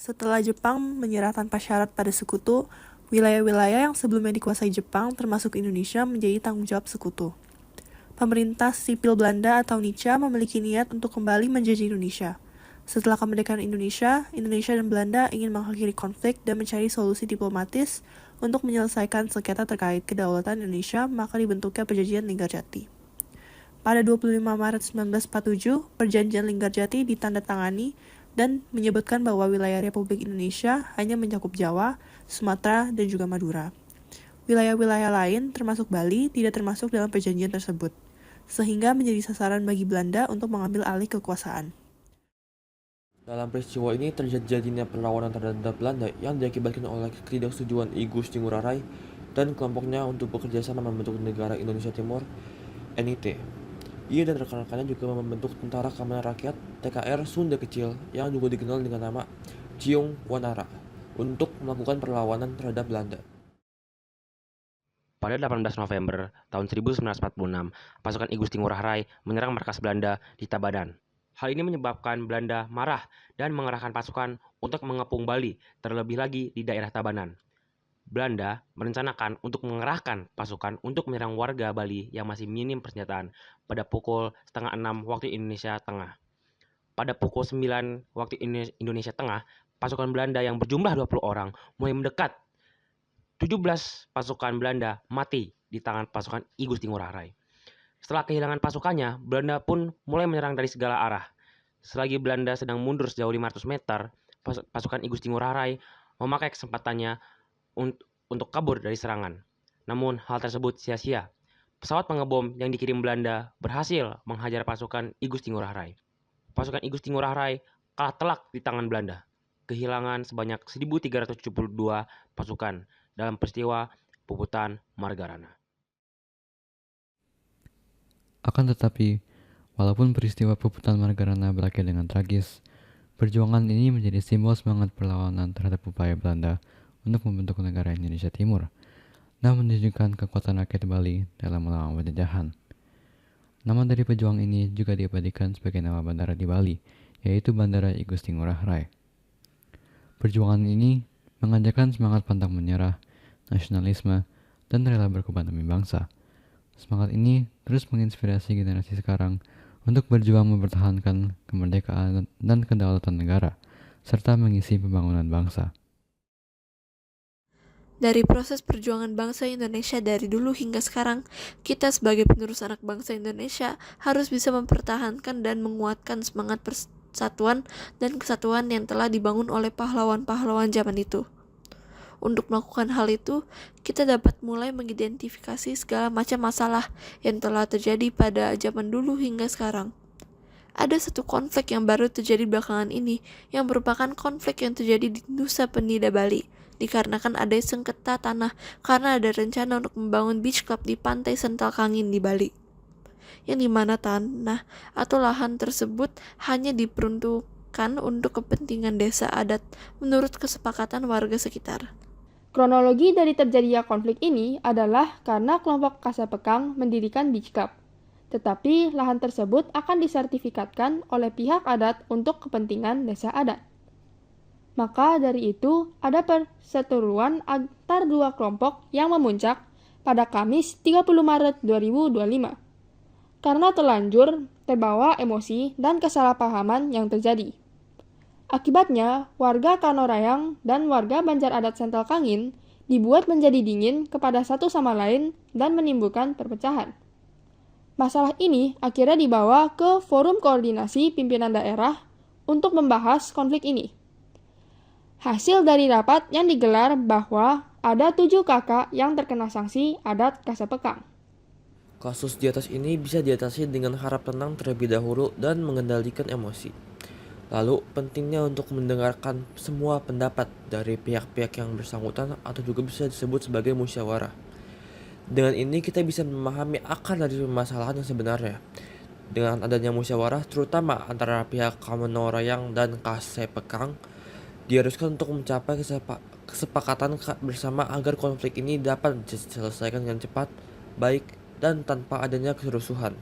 Setelah Jepang menyerah tanpa syarat pada sekutu, wilayah-wilayah yang sebelumnya dikuasai Jepang termasuk Indonesia menjadi tanggung jawab sekutu. Pemerintah sipil Belanda atau Nica memiliki niat untuk kembali menjajah Indonesia. Setelah kemerdekaan Indonesia, Indonesia dan Belanda ingin mengakhiri konflik dan mencari solusi diplomatis untuk menyelesaikan sengketa terkait kedaulatan Indonesia, maka dibentuknya Perjanjian Linggarjati. Pada 25 Maret 1947, Perjanjian Linggarjati ditandatangani dan menyebutkan bahwa wilayah Republik Indonesia hanya mencakup Jawa, Sumatera, dan juga Madura. Wilayah-wilayah lain, termasuk Bali, tidak termasuk dalam perjanjian tersebut, sehingga menjadi sasaran bagi Belanda untuk mengambil alih kekuasaan. Dalam peristiwa ini terjadinya perlawanan terhadap Belanda yang diakibatkan oleh ketidaksetujuan I Gusti Ngurah Rai dan kelompoknya untuk bekerja sama membentuk negara Indonesia Timur, NIT. Ia dan rekan-rekannya juga membentuk Tentara Keamanan Rakyat (TKR) Sunda Kecil yang juga dikenal dengan nama Ciung Wanara untuk melakukan perlawanan terhadap Belanda. Pada 18 November tahun 1946, pasukan I Gusti Ngurah Rai menyerang markas Belanda di Tabanan. Hal ini menyebabkan Belanda marah dan mengerahkan pasukan untuk mengepung Bali, terlebih lagi di daerah Tabanan. Belanda merencanakan untuk mengerahkan pasukan untuk menyerang warga Bali yang masih minim persenjataan pada pukul 5:30 waktu Indonesia Tengah. Pada pukul 9 waktu Indonesia Tengah, pasukan Belanda yang berjumlah 20 orang mulai mendekat. 17 pasukan Belanda mati di tangan pasukan I Gusti Ngurah Rai. Setelah kehilangan pasukannya, Belanda pun mulai menyerang dari segala arah. Selagi Belanda sedang mundur sejauh 500 meter, pasukan I Gusti Ngurah Rai memakai kesempatannya untuk kabur dari serangan. Namun hal tersebut sia-sia. Pesawat pengebom yang dikirim Belanda berhasil menghajar pasukan I Gusti Ngurah Rai. Pasukan I Gusti Ngurah Rai kalah telak di tangan Belanda, kehilangan sebanyak 1.372 pasukan dalam peristiwa Puputan Margarana. Akan tetapi, walaupun peristiwa Puputan Margarana berakhir dengan tragis, perjuangan ini menjadi simbol semangat perlawanan terhadap upaya Belanda untuk membentuk negara Indonesia Timur dan menunjukkan kekuatan rakyat Bali dalam melawan penjajahan. Nama dari pejuang ini juga diabadikan sebagai nama bandara di Bali, yaitu Bandara I Gusti Ngurah Rai. Perjuangan ini mengajarkan semangat pantang menyerah, nasionalisme, dan rela berkorban demi bangsa. Semangat ini terus menginspirasi generasi sekarang untuk berjuang mempertahankan kemerdekaan dan kedaulatan negara, serta mengisi pembangunan bangsa. Dari proses perjuangan bangsa Indonesia dari dulu hingga sekarang, kita sebagai penerus anak bangsa Indonesia harus bisa mempertahankan dan menguatkan semangat persatuan dan kesatuan yang telah dibangun oleh pahlawan-pahlawan zaman itu. Untuk melakukan hal itu, kita dapat mulai mengidentifikasi segala macam masalah yang telah terjadi pada zaman dulu hingga sekarang. Ada satu konflik yang baru terjadi belakangan ini, yang merupakan konflik yang terjadi di Nusa Penida, Bali, dikarenakan ada sengketa tanah karena ada rencana untuk membangun beach club di pantai Sental Kangin di Bali, yang dimana tanah atau lahan tersebut hanya diperuntukkan untuk kepentingan desa adat menurut kesepakatan warga sekitar. Kronologi dari terjadinya konflik ini adalah karena kelompok Kasepekang mendirikan beach club. Tetapi lahan tersebut akan disertifikatkan oleh pihak adat untuk kepentingan desa adat. Maka dari itu, ada perseteruan antar dua kelompok yang memuncak pada Kamis 30 Maret 2025. Karena terlanjur terbawa emosi dan kesalahpahaman yang terjadi. Akibatnya, warga Kanorayang dan warga Banjar Adat Sental Kangin dibuat menjadi dingin kepada satu sama lain dan menimbulkan perpecahan. Masalah ini akhirnya dibawa ke Forum Koordinasi Pimpinan Daerah untuk membahas konflik ini. Hasil dari rapat yang digelar bahwa ada 7 kakak yang terkena sanksi adat Kasepekang. Kasus di atas ini bisa diatasi dengan harap tenang terlebih dahulu dan mengendalikan emosi. Lalu, pentingnya untuk mendengarkan semua pendapat dari pihak-pihak yang bersangkutan atau juga bisa disebut sebagai musyawarah. Dengan ini kita bisa memahami akar dari permasalahan yang sebenarnya. Dengan adanya musyawarah, terutama antara pihak Kanorayang dan Kasepekang, diharuskan untuk mencapai kesepakatan bersama agar konflik ini dapat diselesaikan dengan cepat, baik, dan tanpa adanya kerusuhan.